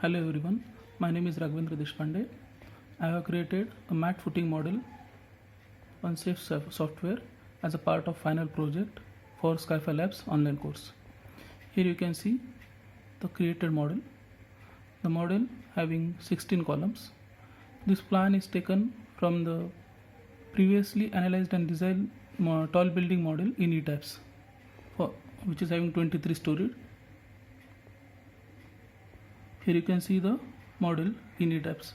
Hello everyone, my name is Raghvendra Deshpande. I have created a mat footing model on Safe software as a part of final project for Skyfi Labs online course. Here you can see the created model. The model having 16 columns. This plan is taken from the previously analyzed and designed tall building model in ETABS, which is having 23 stories. Here you can see the model in ETABS.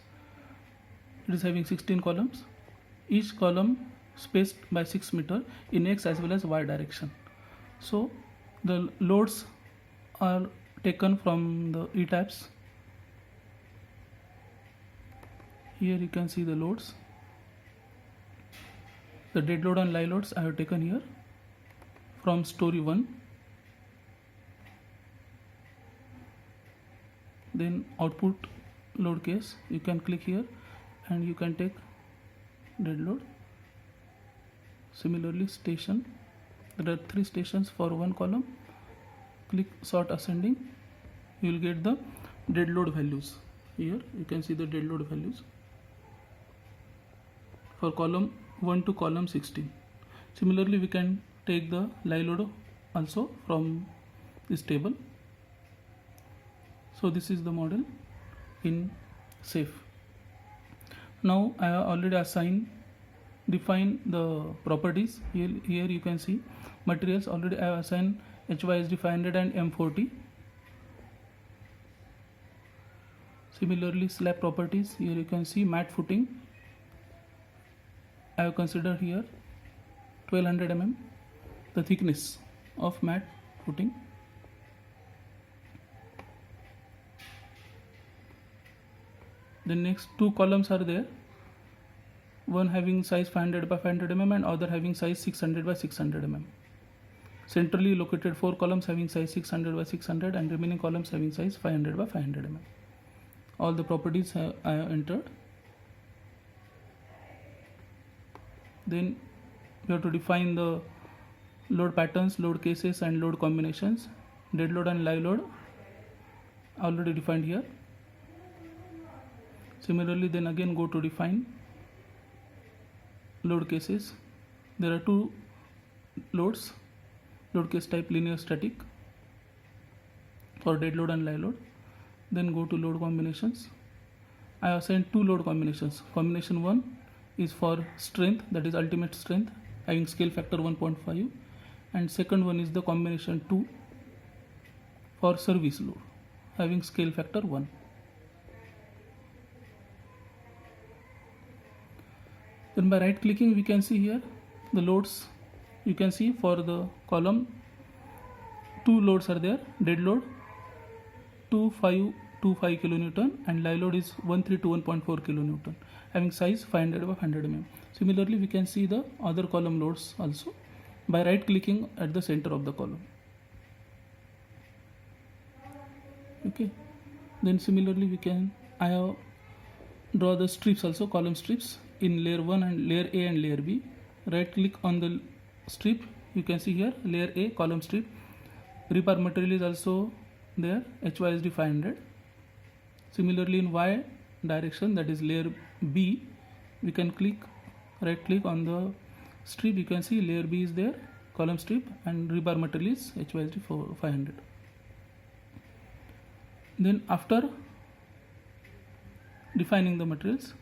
It is having 16 columns, each column spaced by 6 meter in X as well as Y direction. So the loads are taken from the ETABS. Here you can see the loads. The dead load and live loads I have taken here from story 1. Then output load case, you can click here and you can take dead load. Similarly station, there are 3 stations for one column. Click sort ascending, you will get the dead load values. Here you can see the dead load values for column 1 to column 16. Similarly we can take the live load also from this table. So this is the model in Safe. Now I have already defined the properties. Here you can see materials. Already I have assigned HYSD 500 and M40. Similarly slab properties, here you can see mat footing. I have considered here 1200 mm the thickness of mat footing. The next 2 columns are there, one having size 500 by 500 mm and other having size 600 by 600 mm. Centrally located 4 columns having size 600 by 600 and remaining columns having size 500 by 500 mm. All the properties I have entered. Then we have to define the load patterns, load cases and load combinations. Dead load and live load already defined here. Similarly then again go to define load cases. There are 2 loads, load case type linear static for dead load and live load. Then go to load combinations. I have assigned 2 load combinations. Combination 1 is for strength, that is ultimate strength, having scale factor 1.5, and second one is the combination 2 for service load, having scale factor 1. Then by right clicking we can see here the loads. You can see for the column 2 loads are there, dead load 2525 kilonewton and live load is 131.4 kilonewton, having size 500 by 100 mm. Similarly we can see the other column loads also by right clicking at the center of the column. Okay, then similarly I have draw the strips also, column strips in layer 1 and layer A and layer B. Right click on the strip, you can see here layer A column strip. Rebar material is also there, HYSD 500. Similarly in Y direction, that is layer B, we can right click on the strip. You can see layer B is there, column strip, and rebar material is HYSD 500. Then after defining the materials,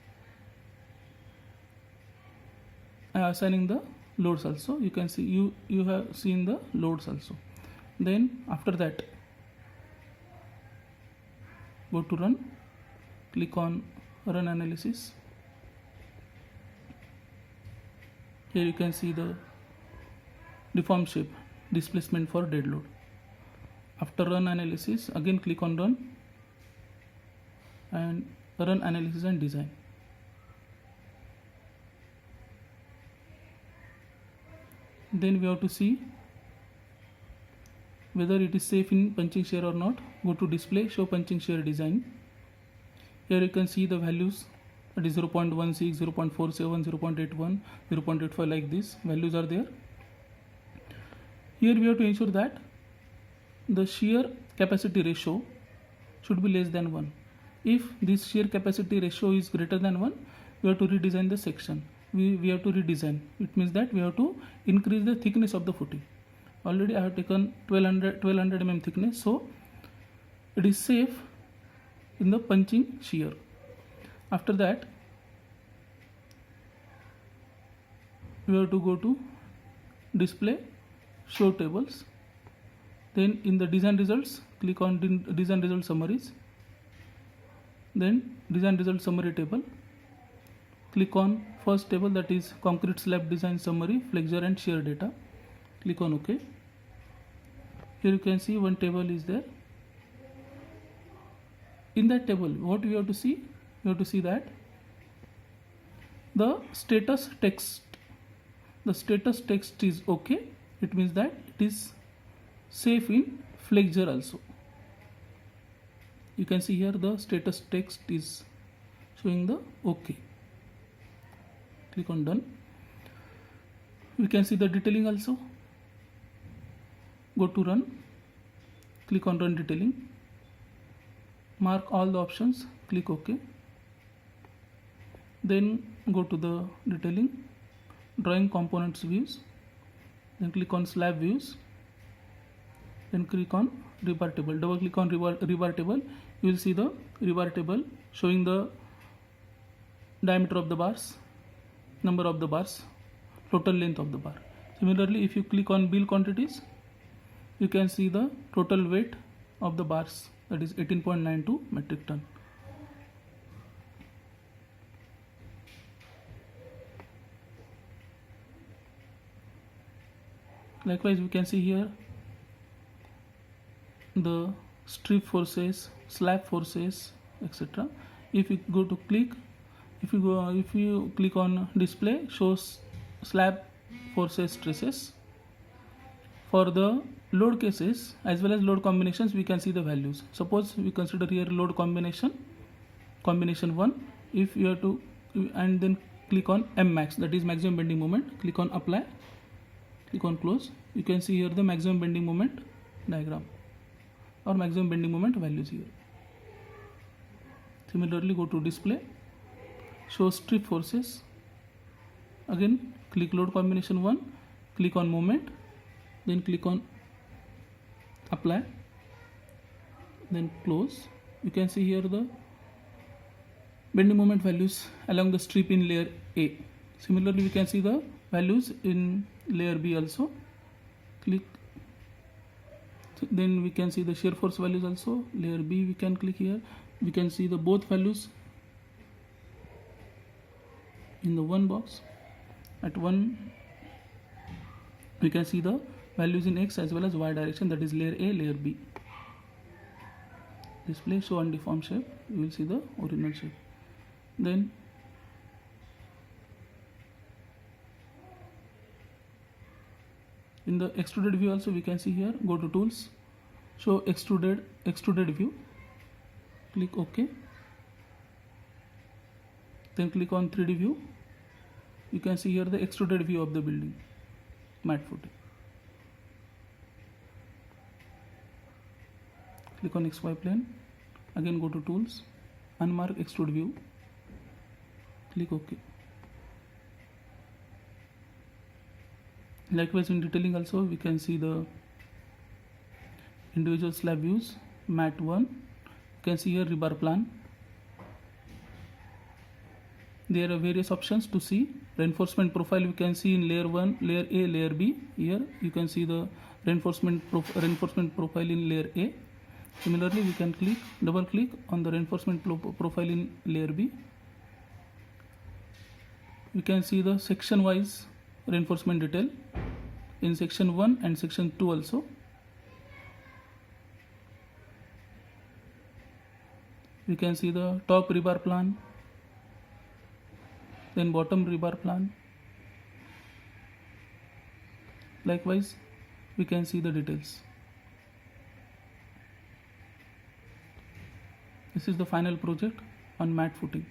I am assigning the loads also. You can see you have seen the loads also. Then after that go to run, click on run analysis. Here you can see the deform shape displacement for dead load. After run analysis, again click on run and run analysis and design. Then we have to see whether it is safe in punching shear or not. Go to display, show punching shear design. Here you can see the values, that is 0.16, 0.47, 0.81, 0.85, like this values are there. Here we have to ensure that the shear capacity ratio should be less than 1. If this shear capacity ratio is greater than 1, we have to redesign the section. We have to redesign. It means that we have to increase the thickness of the footing. Already I have taken 1200 mm thickness, so it is safe in the punching shear. After that, we have to go to display, show tables. Then in the design results, click on design result summaries. Then design result summary table. Click on first table, that is concrete slab design summary, flexure and shear data. Click on OK. Here you can see one table is there. In that table, what we have to see? We have to see that the status text is OK. It means that it is safe in flexure also. You can see here the status text is showing the OK. Click on done. We can see the detailing also. Go to run. Click on run detailing. Mark all the options. Click OK. Then go to the detailing, drawing components views. Then click on slab views. Then click on rebar table. Double click on rebar table. You will see the rebar table showing the diameter of the bars, number of the bars, total length of the bar. Similarly, if you click on bill quantities, you can see the total weight of the bars, that is 18.92 metric ton. Likewise, we can see here the strip forces, slab forces, etc. If you go to click, if you click on display, shows slab forces stresses. For the load cases as well as load combinations, we can see the values. Suppose we consider here load combination 1. If you have to, and then click on M max, that is maximum bending moment. Click on apply. Click on close. You can see here the maximum bending moment diagram or maximum bending moment values here. Similarly, go to display, show strip forces. Again, click load combination 1, click on moment, then click on apply, then close. You can see here the bending moment values along the strip in layer A. Similarly, we can see the values in layer B also. Click. Then we can see the shear force values also. Layer B, we can click here. We can see the both values in the one box. At one, we can see the values in X as well as Y direction, that is layer A, layer B. Display, show undeformed shape. You will see the original shape. Then in the extruded view also, we can see here, go to tools, show extruded view, click OK, then click on 3D view. You can see here the extruded view of the building, mat footing. Click on XY plane, again go to tools, unmark extrude view, click OK. Likewise, in detailing also, we can see the individual slab views, mat 1. You can see here rebar plan. There are various options to see. Reinforcement profile we can see in layer 1, layer A, layer B. Here you can see the reinforcement profile in layer A. Similarly, we can double click on the reinforcement profile in layer B. We can see the section wise reinforcement detail in section 1 and section 2 also. We can see the top rebar plan, then bottom rebar plan. Likewise, we can see the details. This is the final project on mat footing.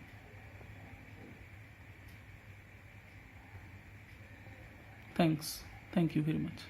Thanks. Thank you very much.